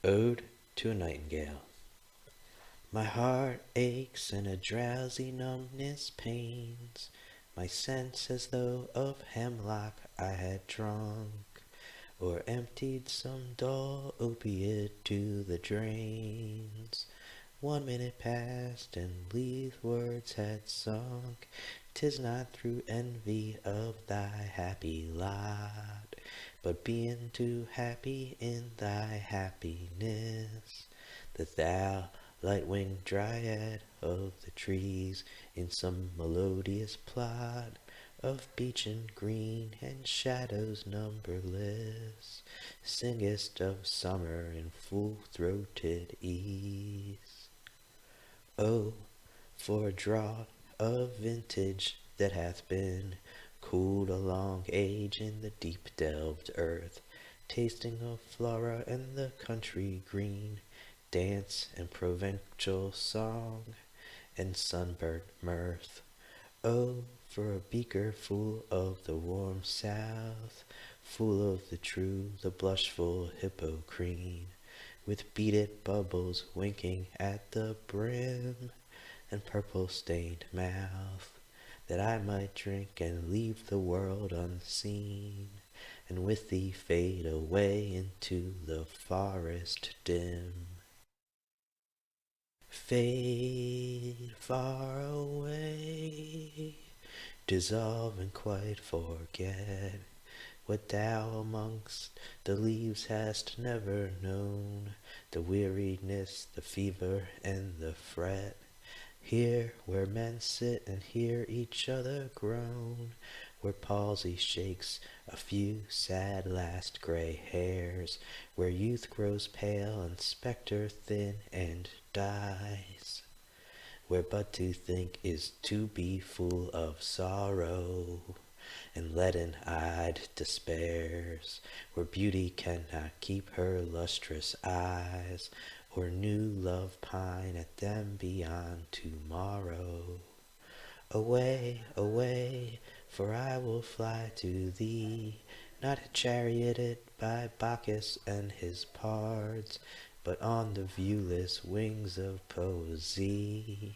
Ode to a Nightingale. My heart aches and a drowsy numbness pains my sense, as though of hemlock I had drunk, or emptied some dull opiate to the drains. 1 minute passed, and Lethe-wards had sunk. 'Tis not through envy of thy happy lot, but being too happy in thy happiness, that thou, light-winged Dryad of the trees, in some melodious plot of beechen green and shadows numberless, singest of summer in full-throated ease. Oh, for a draught of vintage that hath been cooled a long age in the deep-delved earth, tasting of Flora and the country green, dance and Provençal song and sunburnt mirth. Oh, for a beaker full of the warm south, full of the true, the blushful Hippocrene, with beaded bubbles winking at the brim, and purple-stained mouth, that I might drink and leave the world unseen, and with thee fade away into the forest dim. Fade far away, dissolve and quite forget what thou amongst the leaves hast never known, the weariness, the fever, and the fret. Here where men sit and hear each other groan, where palsy shakes a few sad last gray hairs, where youth grows pale and spectre thin and dies, where but to think is to be full of sorrow and leaden-eyed despairs, where beauty cannot keep her lustrous eyes, or new love pine at them beyond tomorrow. Away, away, for I will fly to thee, not charioted by Bacchus and his pards, but on the viewless wings of poesy.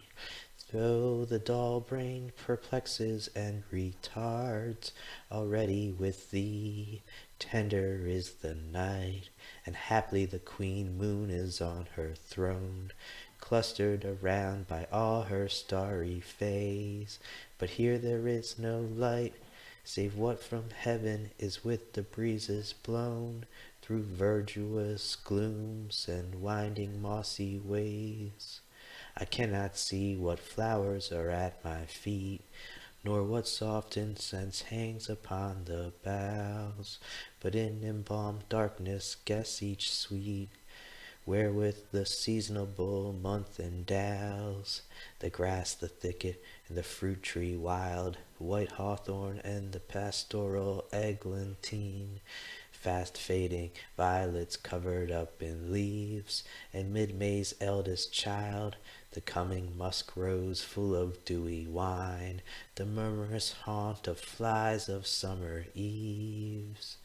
Though the dull brain perplexes and retards, already with thee tender is the night, and haply the queen moon is on her throne, clustered around by all her starry fays. But here there is no light, save what from heaven is with the breezes blown through verdurous glooms and winding mossy ways. I cannot see what flowers are at my feet, nor what soft incense hangs upon the boughs, but in embalmed darkness guess each sweet, wherewith the seasonable month endows the grass, the thicket, and the fruit tree wild, white hawthorn, and the pastoral eglantine, fast fading violets covered up in leaves, and mid-May's eldest child, the coming musk rose full of dewy wine, the murmurous haunt of flies of summer eves.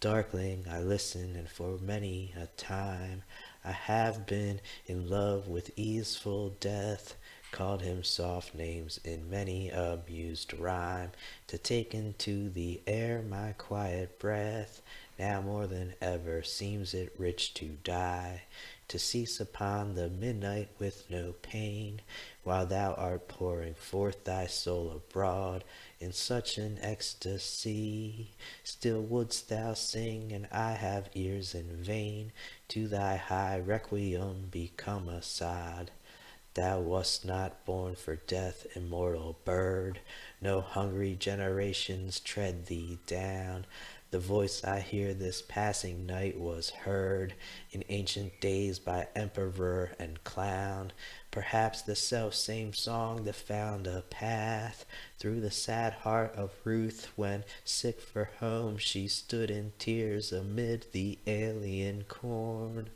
Darkling I listen, and for many a time I have been in love with easeful death, called him soft names in many a mused rhyme, to take into the air my quiet breath. Now more than ever seems it rich to die, to cease upon the midnight with no pain, while thou art pouring forth thy soul abroad in such an ecstasy. Still wouldst thou sing, and I have ears in vain, to thy high requiem become a sod. Thou wast not born for death, immortal bird, no hungry generations tread thee down. The voice I hear this passing night was heard in ancient days by emperor and clown, perhaps the self-same song that found a path through the sad heart of Ruth, when, sick for home, she stood in tears amid the alien corn,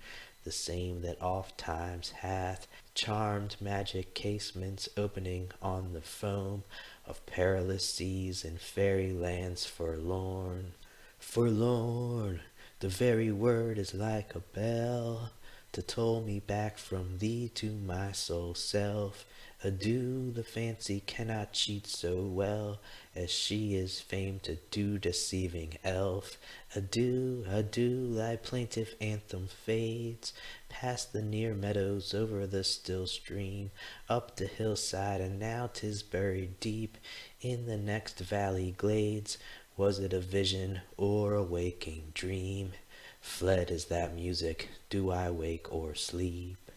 the same that oft times hath charmed magic casements opening on the foam of perilous seas in fairy lands forlorn. Forlorn, The very word is like a bell to toll me back from thee to my sole self. Adieu, the fancy cannot cheat so well as she is famed to do, deceiving elf. Adieu, adieu, thy plaintive anthem fades past the near meadows, over the still stream, up the hillside, and now 'tis buried deep in the next valley glades. Was it a vision or a waking dream? Fled is that music, do I wake or sleep?